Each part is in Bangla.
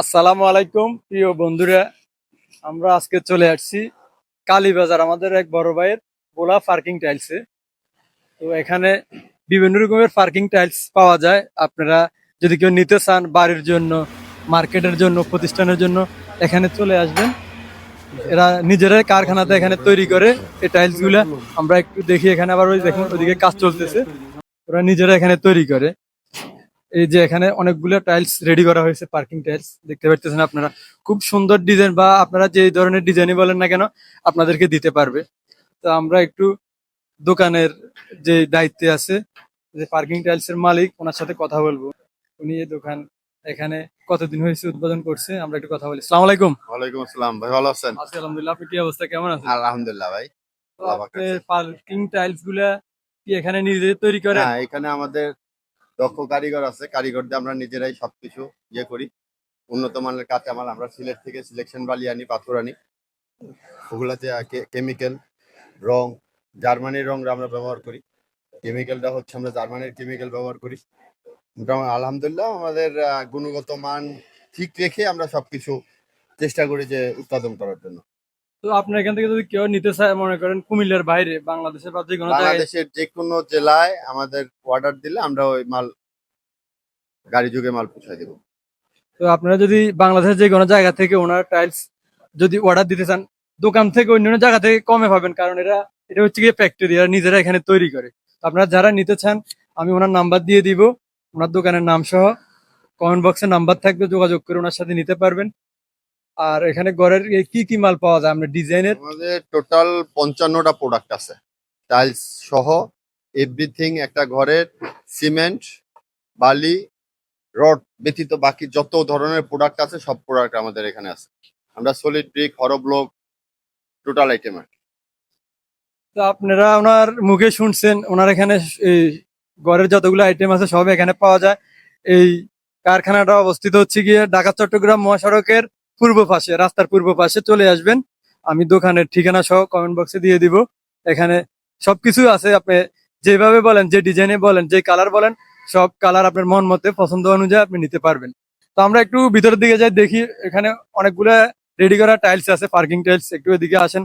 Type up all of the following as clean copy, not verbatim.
আসসালামু আলাইকুম প্রিয় বন্ধুরা। আমরা আজকে চলে আসছি কালীবাজার, আমাদের এক বড় ভাইয়ের বোলা পার্কিং টাইলসে। তো এখানে বিভিন্ন রকমের পার্কিং টাইলস পাওয়া যায়। আপনারা যদি কেউ নিতে চান বাড়ির জন্য, মার্কেটের জন্য, প্রতিষ্ঠানের জন্য, এখানে চলে আসবেন। এরা নিজেরাই কারখানাতে এখানে তৈরি করে এই টাইলস গুলা। আমরা একটু দেখি, এখানে আবার ওই দেখুন ওইদিকে কাজ চলতেছে। ওরা নিজেরা এখানে তৈরি করে। এই যে এখানে অনেকগুলো টাইলস রেডি করা হয়েছে, পার্কিং টাইলস দেখতে পাচ্ছেন আপনারা। খুব সুন্দর ডিজাইন, বা আপনারা যে ধরনের ডিজাইনই বলেন না কেন আপনাদেরকে দিতে পারবে। তো আমরা একটু দোকানের যে দায়িত্বে আছে, যে পার্কিং টাইলস এর মালিক, ওনার সাথে কথা বলবো। উনি এই দোকান এখানে কতদিন হয়েছে উদ্বোধন করছে, আমরা একটু কথা বলি। আসসালামু আলাইকুম। ওয়ালাইকুম আসসালাম ভাই, ভালো আছেন? আছি আলহামদুলিল্লাহ, আপনি কি অবস্থা, কেমন আছেন? আলহামদুলিল্লাহ ভাই, তো আল্লাহ পাক আপনি রাখছে। পার্কিং টাইলস গুলা কি এখানে নিজে তৈরি করেন? হ্যাঁ, এখানে আমাদের দক্ষ কারিগর আছে, কারিগর দিয়ে আমরা নিজেরাই সবকিছু করি। উন্নত মানের কাঁচামাল আমরা সিলেট থেকে সিলেকশন বালি আনি, পাথর আনি। ওগুলাতে কেমিক্যাল রং, জার্মানির রং আমরা ব্যবহার করি। কেমিক্যালটা হচ্ছে আমরা জার্মানির কেমিক্যাল ব্যবহার করি। মোটামুটি আলহামদুলিল্লাহ আমাদের গুণগত মান ঠিক রেখে আমরা সবকিছু চেষ্টা করি যে উৎপাদন করার জন্য। তো আপনার এখান থেকে যদি কেউ নিতে চায়, মনে করেন কুমিল্লার বাইরে, বাংলাদেশের বা যে কোনো জায়গায়, বাংলাদেশের যে কোনো জেলায় আমাদের অর্ডার দিলে আমরা ওই মাল গাড়ি যুগে মাল পৌঁছায় দেবো। তো আপনারা যদি বাংলাদেশের যে কোনো জায়গা থেকে ওনার টাইলস যদি অর্ডার দিতে চান, দোকান থেকে অন্যান্য জায়গা থেকে কমে পাবেন, কারণ এটা হচ্ছে গিয়ে ফ্যাক্টরি, এরা নিজেরা এখানে তৈরি করে। তো আপনারা যারা নিতে চান, আমি ওনার নাম্বার দিয়ে দিব, ওনার দোকানের নাম সহ। কমেন্ট বক্সে নাম্বার থাকবে, যোগাযোগ করে ওনার সাথে নিতে পারবেন। আর এখানে ঘরের কি কি মাল পাওয়া যায় আমরা ডিজাইনের? আমাদের টোটাল 55টা প্রোডাক্ট আছে, টাইলস সহ এভরিথিং। একটা ঘরের সিমেন্ট, বালি, রড ব্যতীত বাকি যত ধরনের প্রোডাক্ট আছে সব প্রোডাক্ট আমাদের এখানে আছে। আমরা solid brick, hollow block, total item. তো আপনারা ওনার মুখে শুনছেন, ওনার এখানে এই ঘরের যতগুলো আইটেম আছে সব এখানে পাওয়া যায়। এই কারখানাটা অবস্থিত হচ্ছে গিয়ে ঢাকা চট্টগ্রাম মহাসড়কের পূর্ব পাশে, রাস্তার পূর্ব পাশে চলে আসবেন। আমি দোকানের ঠিকানা সহ কমেন্ট বক্সে দিয়ে দিব। এখানে সবকিছু আছে, আপনি যেভাবে বলেন, যে ডিজাইনে বলেন, যে কালার বলেন, সব কালার আপনার মন মতে পছন্দ অনুযায়ী আপনি নিতে পারবেন। তো আমরা একটু ভিতরের দিকে যাই, দেখি এখানে অনেকগুলা রেডি করা টাইলস আছে, পার্কিং টাইলস। একটু এদিকে আসেন।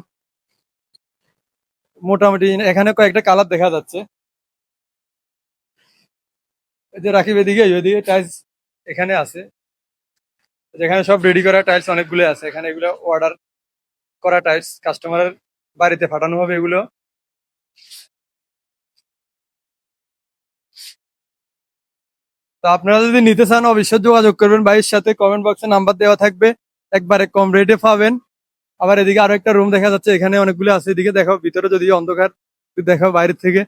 মোটামুটি এখানে কয়েকটা কালার দেখা যাচ্ছে। এই যে রাকিব, এদিকে ওইদিকে টাইলস এখানে আছে, যেখানে সব রেডি করা টাইলস অনেকগুলো আছে। এখানে এগুলো অর্ডার করা টাইলস, কাস্টমারের বাড়িতে পাঠানো হবে এগুলো। তো আপনারা যদি নিতে চান অবশ্যই যোগাযোগ করবেন ভাইয়ের সাথে, কমেন্ট বক্সে নাম্বার দেওয়া থাকবে, একবারে কম রেটে পাবেন। আবার এদিকে আরো একটা রুম দেখা যাচ্ছে, এখানে অনেকগুলো আছে। এদিকে দেখাও, ভিতরে যদি অন্ধকার, একটু দেখাও বাইরের থেকে।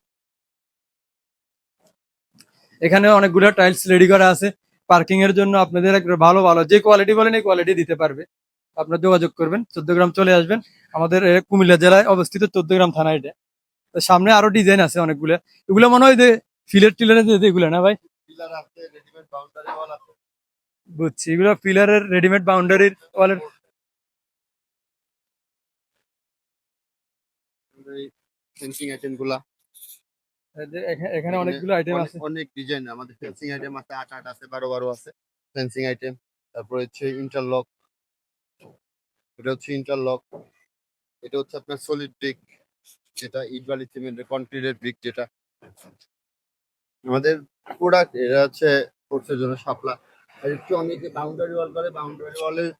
এখানে অনেকগুলো টাইলস রেডি করা আছে পার্কিং এর জন্য। আপনাদের একটা ভালো ভালো যে কোয়ালিটি বলেন এই কোয়ালিটি দিতে পারবে। আপনারা যোগাযোগ করবেন, 14 গ্রাম চলে আসবেন। আমাদের কুমিল্লা জেলায় অবস্থিত, 14 গ্রাম থানা এটা। তো সামনে আরো ডিজাইন আছে অনেকগুলো। এগুলো মনে হয় যে ফিলের টিলারের যে এগুলো না ভাই? পিলার আছে, রেডিমেড বাউন্ডারি ওয়াল আছে। বুঝছি, এগুলো পিলারের রেডিমেড বাউন্ডারির ওয়ালের। ফেন্সিং আইটেম গুলা এখানে এখানে অনেকগুলো আইটেম অনেক আছে। অনেক ডিজাইন আমাদের ফেন্সিং আইটেম আছে, 8 আছে, 12 আছে ফেন্সিং আইটেম। তারপর হচ্ছে ইন্টারলক, এটা হচ্ছে ইন্টারলক। এটা হচ্ছে আপনার সলিড ব্রিক, যেটা ইট বালি সিমেন্টের কনক্রিটের ব্রিক, যেটা আমাদের প্রোডাক্ট। এটা হচ্ছে কোর্সের জন্য শাপলা। আর একটু অনেকে বাউন্ডারি ওয়াল করে, বাউন্ডারি ওয়ালের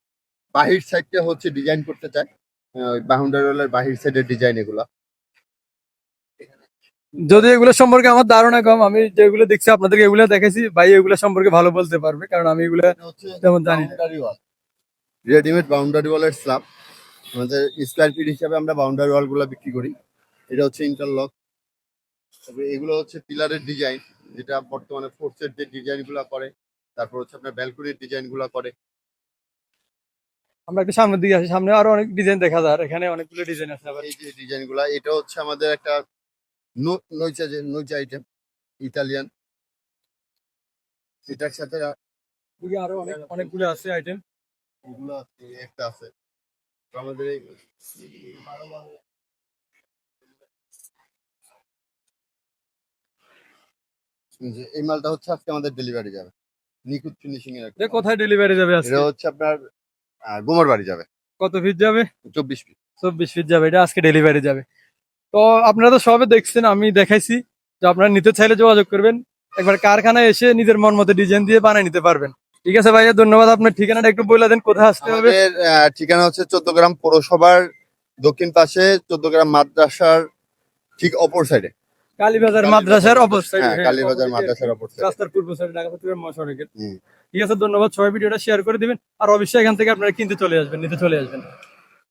বাহির সাইডটা হচ্ছে ডিজাইন করতে চায়। ওই বাউন্ডারি ওয়ালের বাহির সাইডের ডিজাইন এগুলা। যদি এগুলো সম্পর্কে আমার ধারণা কম, আমি যেগুলো দেখছি আপনাদেরকে এগুলো দেখেছি, ভাই এগুলো সম্পর্কে ভালো বলতে পারবে, কারণ আমি এগুলো এটা হচ্ছে তেমন জানি না। বাউন্ডারি ওয়াল, রেডিমেড বাউন্ডারি ওয়ালের স্ল্যাব। আমাদের স্কোয়ার ফিট হিসাবে আমরা বাউন্ডারি ওয়াল গুলা বিক্রি করি। এটা হচ্ছে ইন্টারলক। তবে এগুলো হচ্ছে পিলারের ডিজাইন, যেটা বর্তমানে ফোর্সের যে ডিজাইন গুলা করে। তারপর হচ্ছে আপনার ব্যালকনির ডিজাইন গুলা করে। আমরা একটু সামনের দিকে আসি, সামনে আরো অনেক ডিজাইন দেখা যায়, আর এখানে অনেকগুলো ডিজাইন আছে আবার। এই যে ডিজাইন গুলা, এটা হচ্ছে আমাদের একটা নইচা আইটেম, ইতালিয়ান। এটার সাথে এদিকে আরো অনেকগুলো আছে আইটেম। এগুলো আছে, একটা আছে। তো আমাদের এই যে এই মালটা হচ্ছে আজকে আমাদের ডেলিভারি যাবে। নিখুঁত ফিনিশিং এর এটা কোথায় ডেলিভারি যাবে আজকে? এটা হচ্ছে আপনার গোমর বাড়ি যাবে কত ফিট যাবে? 24 ফিট। 24 ফিট যাবে, এটা আজকে ডেলিভারি যাবে। তো আপনারা তো সবে দেখছেন, আমি দেখাইছি যে আপনারা নিতে চাইলে যোগাযোগ করবেন, একবার কারখানায় এসে নিজের মন মতো ডিজাইন দিয়ে বানিয়ে নিতে পারবেন। ঠিক আছে ভাইয়া, ধন্যবাদ। আপনার ঠিকানাটা একটু বলে দেন, কোথায় আসতে হবে? আমাদের ঠিকানা হচ্ছে 14 গ্রাম পৌরসভার দক্ষিণ পাশে, 14 গ্রাম মাদ্রাসার ঠিক অপর সাইডে। কালীবাজার মাদ্রাসার অপর সাইডে। হ্যাঁ, কালীবাজার মাদ্রাসার অপর সাইডে। রাস্তার পূর্ব সাইডে, ঢাকা চট্টগ্রাম মহাসড়কের। হুম। ঠিক আছে, ধন্যবাদ। সবাই ভিডিওটা শেয়ার করে দিবেন, আর অবশ্যই এখান থেকে আপনারা কিনতে চলে আসবেন, নিতে চলে আসবেন।